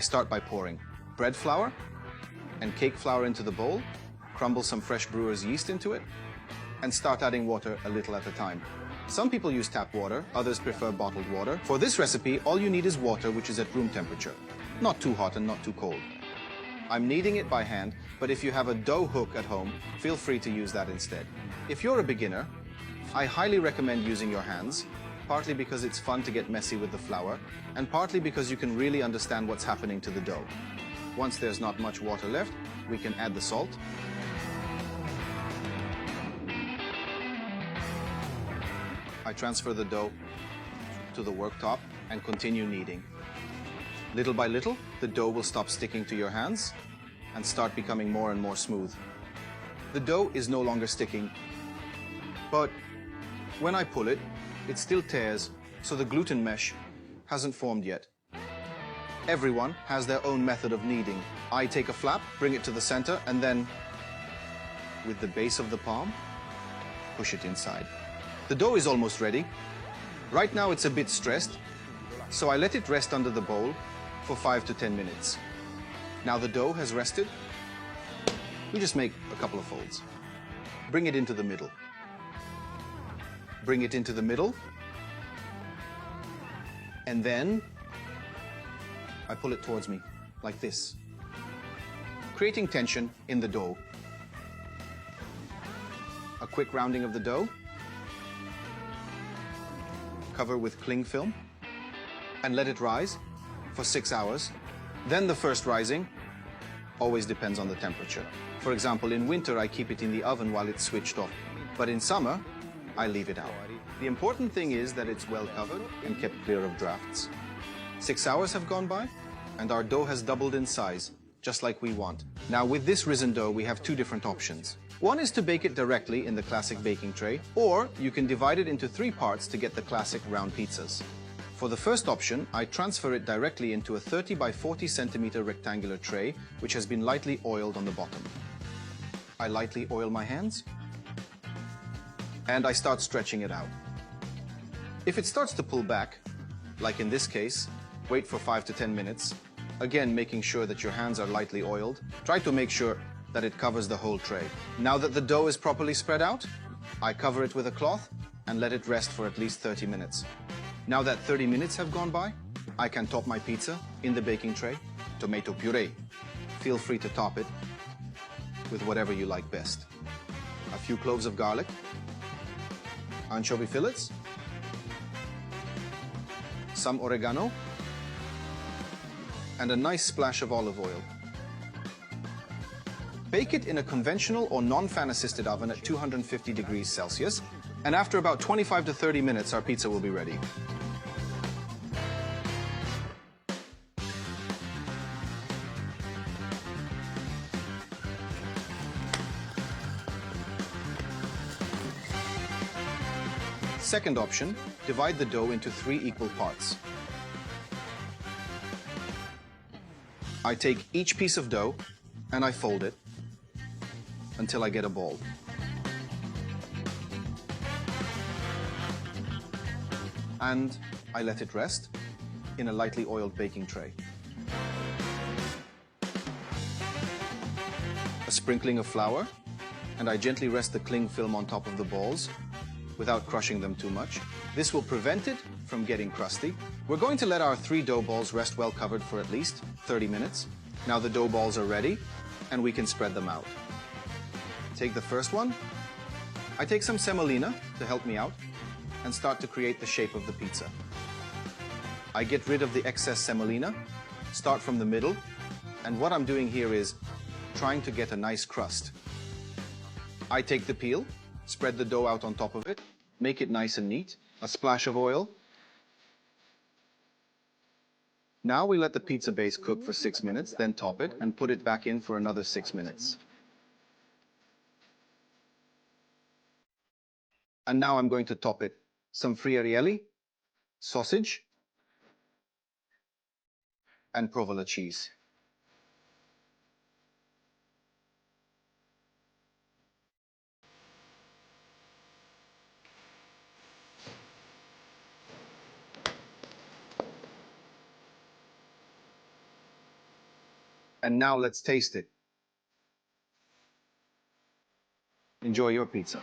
start by pouring bread flour and cake flour into the bowl, crumble some fresh brewer's yeast into it, and start adding water a little at a time. Some people use tap water, others prefer bottled water. For this recipe, all you need is water which is at room temperature, not too hot and not too cold. I'm kneading it by hand, but if you have a dough hook at home, feel free to use that instead. If you're a beginner, I highly recommend using your hands, partly because it's fun to get messy with the flour, and partly because you can really understand what's happening to the dough. Once there's not much water left, we can add the salt. I transfer the dough to the worktop and continue kneading. Little by little, the dough will stop sticking to your hands and start becoming more and more smooth. The dough is no longer sticking, but when I pull it, it still tears, so the gluten mesh hasn't formed yet. Everyone has their own method of kneading. I take a flap, bring it to the center, and then, with the base of the palm, push it inside. The dough is almost ready. Right now it's a bit stressed, so I let it rest under the bowl for 5 to 10 minutes. Now the dough has rested, we just make a couple of folds. Bring it into the middle. Bring it into the middle, and then I pull it towards me, like this, creating tension in the dough. A quick rounding of the dough, cover with cling film, and let it rise for 6 hours. Then the first rising always depends on the temperature. For example, in winter, I keep it in the oven while it's switched off, but in summer, I leave it out. The important thing is that it's well covered and kept clear of drafts. 6 hours have gone by, and our dough has doubled in size, just like we want. Now, with this risen dough, we have two different options. One is to bake it directly in the classic baking tray, or you can divide it into 3 parts to get the classic round pizzas. For the first option, I transfer it directly into a 30 by 40 centimeter rectangular tray, which has been lightly oiled on the bottom. I lightly oil my hands, and I start stretching it out. If it starts to pull back, like in this case, wait for 5 to 10 minutes, again making sure that your hands are lightly oiled. Try to make sure that it covers the whole tray. Now that the dough is properly spread out, I cover it with a cloth and let it rest for at least 30 minutes. Now that 30 minutes have gone by, I can top my pizza in the baking tray. Tomato puree. Feel free to top it with whatever you like best. A few cloves of garlic, anchovy fillets, some oregano, and a nice splash of olive oil. Bake it in a conventional or non-fan assisted oven at 250 degrees Celsius, and after about 25 to 30 minutes, our pizza will be ready. Second option, divide the dough into 3 equal parts. I take each piece of dough and I fold it until I get a ball. And I let it rest in a lightly oiled baking tray. A sprinkling of flour, and I gently rest the cling film on top of the balls without crushing them too much. This will prevent it from getting crusty. We're going to let our 3 dough balls rest well covered for at least 30 minutes. Now the dough balls are ready, and we can spread them out. Take the first one. I take some semolina to help me out and start to create the shape of the pizza. I get rid of the excess semolina, start from the middle, and what I'm doing here is trying to get a nice crust. I take the peel, spread the dough out on top of it, make it nice and neat, a splash of oil. Now we let the pizza base cook for 6 minutes, then top it and put it back in for another 6 minutes. And now I'm going to top it. Some friarielli, sausage, and provola cheese. And now let's taste it. Enjoy your pizza.